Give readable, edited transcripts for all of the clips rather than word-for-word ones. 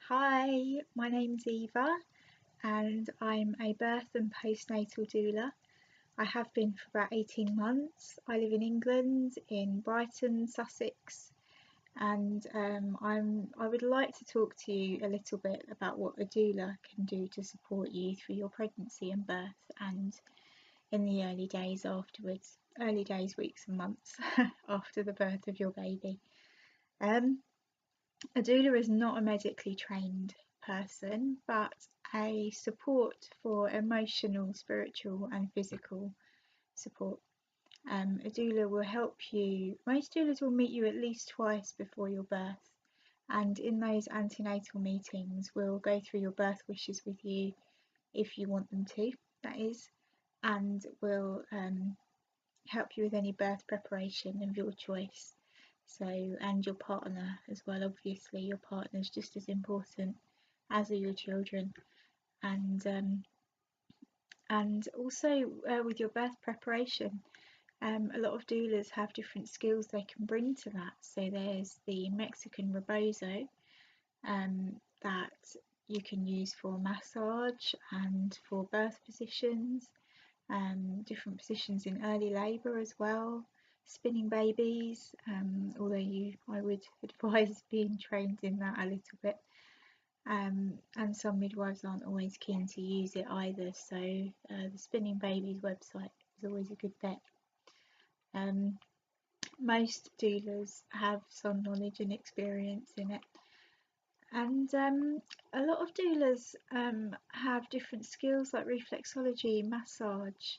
Hi, my name's Eva and I'm a birth and postnatal doula. I have been for about 18 months. I live in England, in Brighton, Sussex, and I would like to talk to you a little bit about what a doula can do to support you through your pregnancy and birth and in the early days afterwards, early days, weeks and months after the birth of your baby. Um, A doula is not a medically trained person, but a support for emotional, spiritual, and physical support. A doula will help you. Most doulas will meet you at least twice before your birth, and in those antenatal meetings, we'll go through your birth wishes with you if you want them to, that is, and will help you with any birth preparation of your choice. So, and your partner as well, obviously, your partner's just as important as are your children. And also with your birth preparation, a lot of doulas have different skills they can bring to that. So there's the Mexican rebozo that you can use for massage and for birth positions, different positions in early labour as well, spinning babies, although I would advise being trained in that a little bit. And some midwives aren't always keen to use it either, so the Spinning Babies website is always a good bet. Most doulas have some knowledge and experience in it, and a lot of doulas have different skills like reflexology, massage,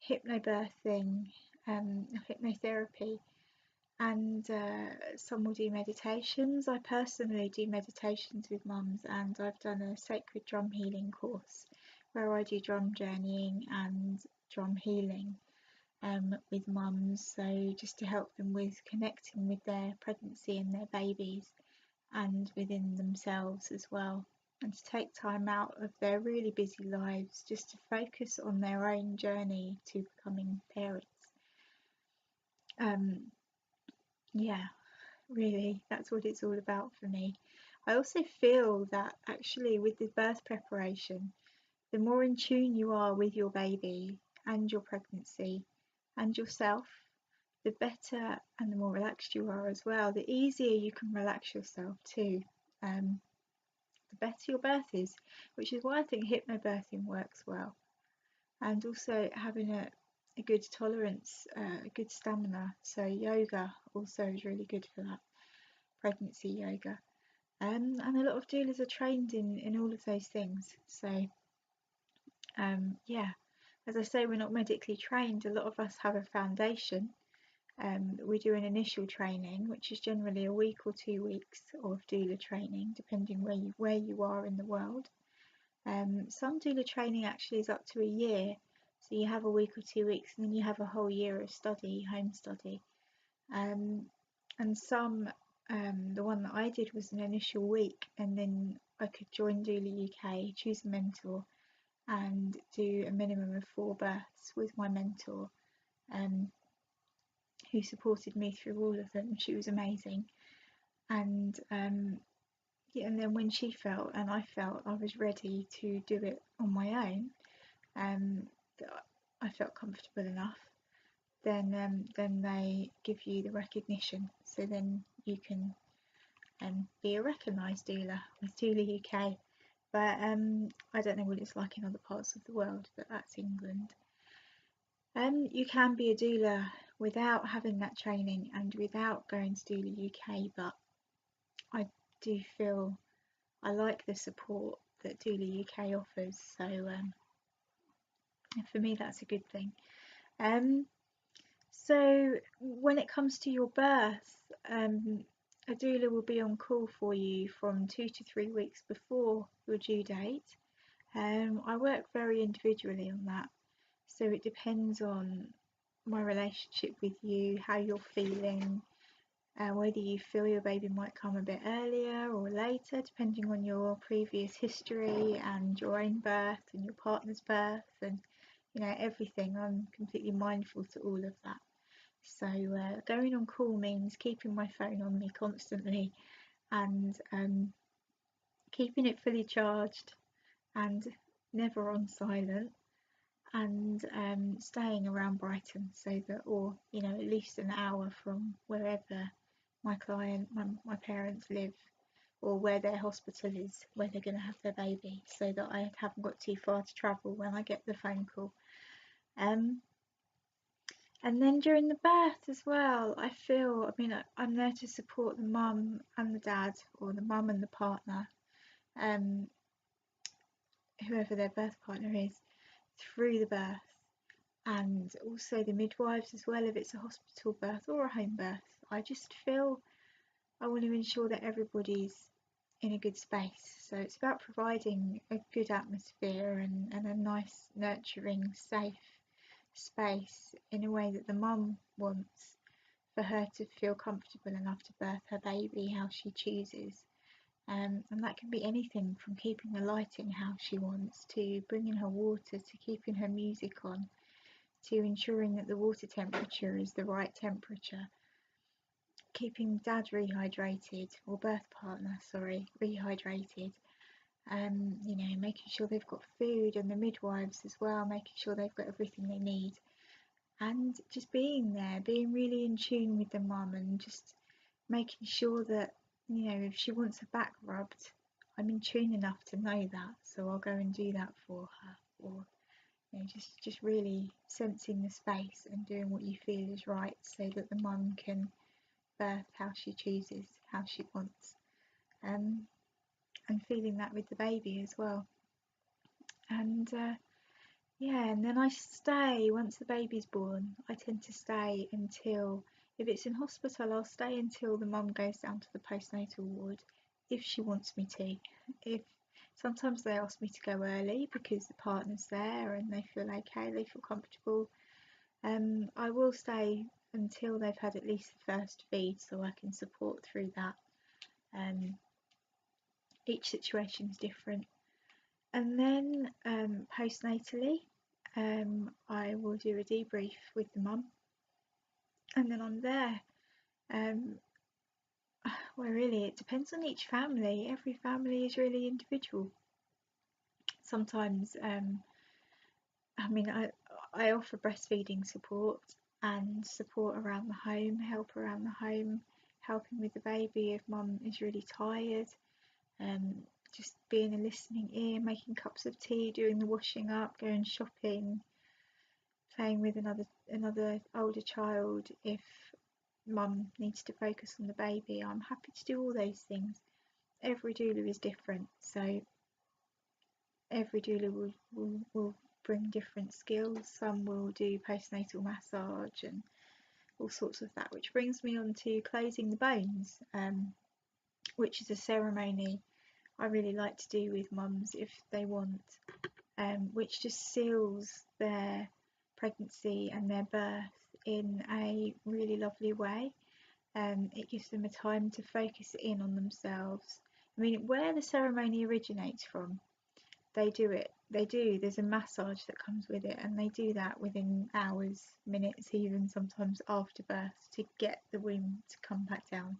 hypnobirthing, hypnotherapy, and some will do meditations. I personally do meditations with mums, and I've done a sacred drum healing course where I do drum journeying and drum healing with mums, so just to help them with connecting with their pregnancy and their babies and within themselves as well, and to take time out of their really busy lives just to focus on their own journey to becoming parents. Yeah, really, that's what it's all about for me. I also feel that actually with the birth preparation, the more in tune you are with your baby and your pregnancy and yourself, the better and the more relaxed you are as well. The easier you can relax yourself too, the better your birth is, which is why I think hypnobirthing works well. And also having a good tolerance, a good stamina. So yoga also is really good for that, pregnancy yoga. And a lot of doulas are trained in all of those things. So yeah, as I say, we're not medically trained. A lot of us have a foundation. We do an initial training, which is generally a week or 2 weeks of doula training, depending where you are in the world. Some doula training actually is up to a year, so you have a week or 2 weeks, and then you have a whole year of study, home study. And some, the one that I did was an initial week, and then I could join Doula UK, choose a mentor, and do a minimum of 4 births with my mentor, who supported me through all of them. She was amazing, and yeah, and then when she felt and I felt I was ready to do it on my own, that I felt comfortable enough, then they give you the recognition, so then you can be a recognised doula with Doula UK. But I don't know what it's like in other parts of the world, but that's England. You can be a doula without having that training and without going to Doula UK, but I do feel I like the support that Doula UK offers, so for me that's a good thing. So when it comes to your birth, a doula will be on call for you from 2 to 3 weeks before your due date. I work very individually on that, so it depends on my relationship with you, how you're feeling, whether you feel your baby might come a bit earlier or later, depending on your previous history and your own birth and your partner's birth, and everything. I'm completely mindful to all of that. So going on call means keeping my phone on me constantly and keeping it fully charged and never on silent, and staying around Brighton, so that, or at least an hour from wherever my parents live, or where their hospital is, where they're going to have their baby, so that I haven't got too far to travel when I get the phone call. Um, and then during the birth as well, I'm there to support the mum and the dad, or the mum and the partner, um, whoever their birth partner is, through the birth, and also the midwives as well if it's a hospital birth or a home birth. I just feel I want to ensure that everybody's in a good space. So it's about providing a good atmosphere and a nice, nurturing, safe space in a way that the mum wants, for her to feel comfortable enough to birth her baby how she chooses. And that can be anything from keeping the lighting how she wants, to bringing her water, to keeping her music on, to ensuring that the water temperature is the right temperature, keeping dad rehydrated, or birth partner, sorry, rehydrated, making sure they've got food, and the midwives as well, making sure they've got everything they need, and just being there, being really in tune with the mum, and just making sure that, if she wants her back rubbed, I'm in tune enough to know that, so I'll go and do that for her. Or just really sensing the space and doing what you feel is right, so that the mum can birth how she chooses, how she wants, and feeling that with the baby as well. And and then I stay once the baby's born. I tend to stay until, if it's in hospital, I'll stay until the mum goes down to the postnatal ward, if she wants me to. If Sometimes they ask me to go early because the partner's there and they feel okay, they feel comfortable. I will stay until they've had at least the first feed, so I can support through that. Each situation is different. And then postnatally, I will do a debrief with the mum, and then I'm there. Well, really, it depends on each family. Every family is really individual. Sometimes, I offer breastfeeding support and support around the home, help around the home, helping with the baby if mum is really tired, just being a listening ear, making cups of tea, doing the washing up, going shopping, playing with another older child if mum needs to focus on the baby. I'm happy to do all those things. Every doula is different, so every doula will bring different skills. Some will do postnatal massage and all sorts of that, which brings me on to closing the bones, which is a ceremony I really like to do with mums if they want, which just seals their pregnancy and their birth in a really lovely way. It gives them a time to focus in on themselves. Where the ceremony originates from, there's a massage that comes with it, and they do that within hours, minutes, even sometimes after birth, to get the womb to come back down,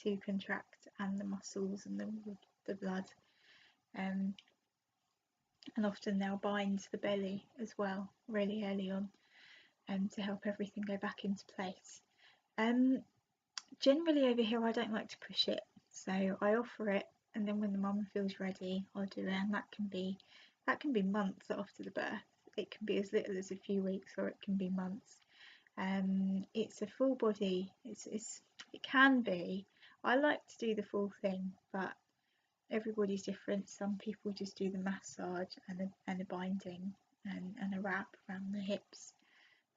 to contract, and the muscles and the blood, and often they'll bind the belly as well really early on, to help everything go back into place. Generally over here I don't like to push it, so I offer it, and then when the mum feels ready I'll do it, and that can be months after the birth. It can be as little as a few weeks, or it can be months. It's a full body, it can be. I like to do the full thing, but everybody's different. Some people just do the massage and a binding and a wrap around the hips.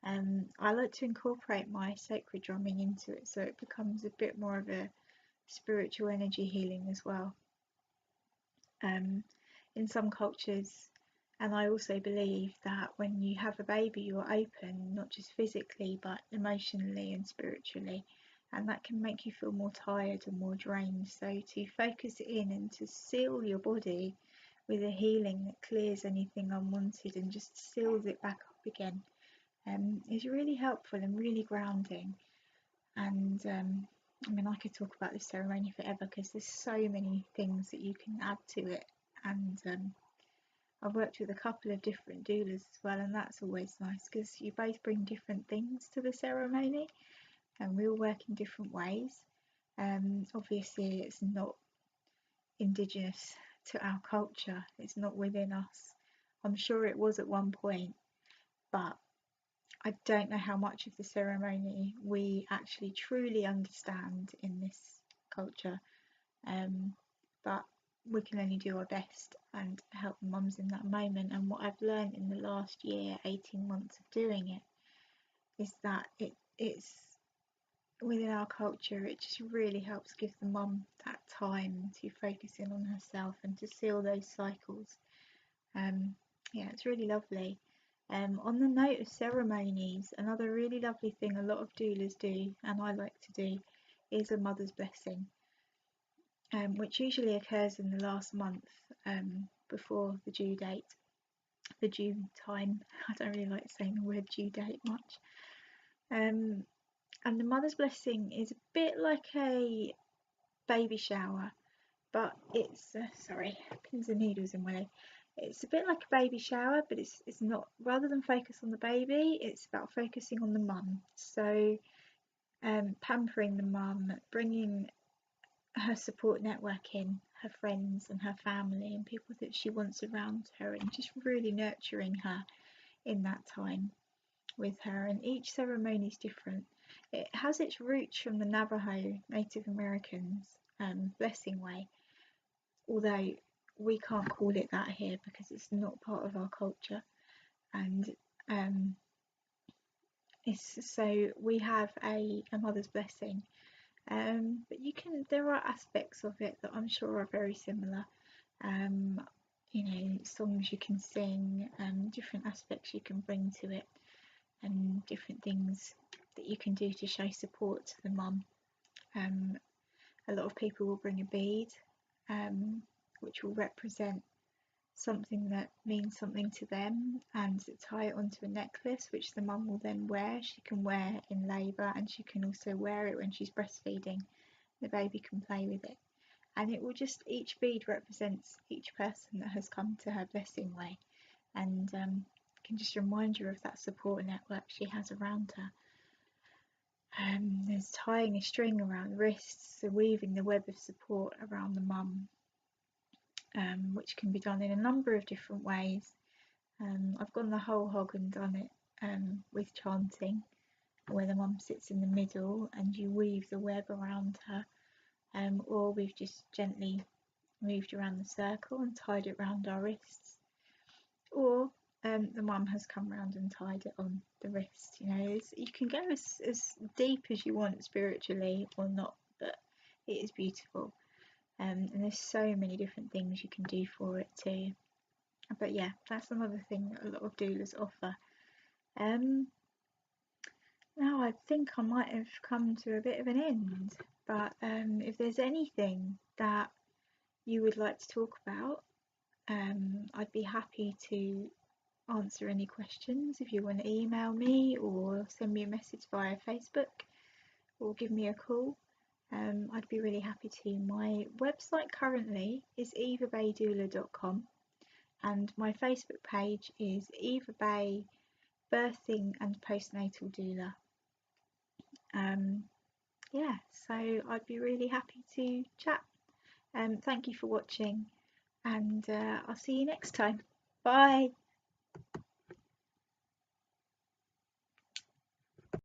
I like to incorporate my sacred drumming into it, so it becomes a bit more of a spiritual energy healing as well. In some cultures, and I also believe that when you have a baby, you're open, not just physically, but emotionally and spiritually, and that can make you feel more tired and more drained. So to focus in and to seal your body with a healing that clears anything unwanted and just seals it back up again, is really helpful and really grounding. And I mean, I could talk about this ceremony forever because there's so many things that you can add to it. And I've worked with a couple of different doulas as well, and that's always nice because you both bring different things to the ceremony and we all work in different ways. Obviously, it's not indigenous to our culture, it's not within us. I'm sure it was at one point, but I don't know how much of the ceremony we actually truly understand in this culture. But we can only do our best and help mums in that moment. And what I've learned in the last year, 18 months of doing it, is that it's within our culture, it just really helps give the mum that time to focus in on herself and to seal those cycles. Yeah, it's really lovely. On the note of ceremonies, another really lovely thing a lot of doulas do, and I like to do, is a mother's blessing, which usually occurs in the last month before the due date, the due time. I don't really like saying the word due date much. And the mother's blessing is a bit like a baby shower, but it's sorry, pins and needles in my leg. It's a bit like a baby shower, but it's not. Rather than focus on the baby, it's about focusing on the mum. So pampering the mum, bringing her support network in, her friends and her family and people that she wants around her, and just really nurturing her in that time with her. And each ceremony is different. It has its roots from the Navajo Native Americans blessing way, although we can't call it that here because it's not part of our culture. And so we have a mother's blessing, but there are aspects of it that I'm sure are very similar. You know, songs you can sing, different aspects you can bring to it, and different things that you can do to show support to the mum. A lot of people will bring a bead, which will represent something that means something to them, and tie it onto a necklace which the mum will then wear. She can wear in labour, and she can also wear it when she's breastfeeding. The baby can play with it, and it will just, each bead represents each person that has come to her blessing way, and can just remind you of that support network she has around her. There's tying a string around the wrists, so weaving the web of support around the mum, which can be done in a number of different ways. I've gone the whole hog and done it with chanting, where the mum sits in the middle and you weave the web around her, or we've just gently moved around the circle and tied it around our wrists, or the mum has come round and tied it on the wrist. You know, you can go as deep as you want spiritually or not, but it is beautiful. And there's so many different things you can do for it too. But yeah, that's another thing that a lot of doulas offer. Now I think I might have come to a bit of an end, but if there's anything that you would like to talk about, I'd be happy to answer any questions. If you want to email me or send me a message via Facebook or give me a call, I'd be really happy to. My website currently is evabaydoula.com, and my Facebook page is Eva Bay Birthing and Postnatal Doula. Yeah, so I'd be really happy to chat. Thank you for watching, and I'll see you next time. Bye.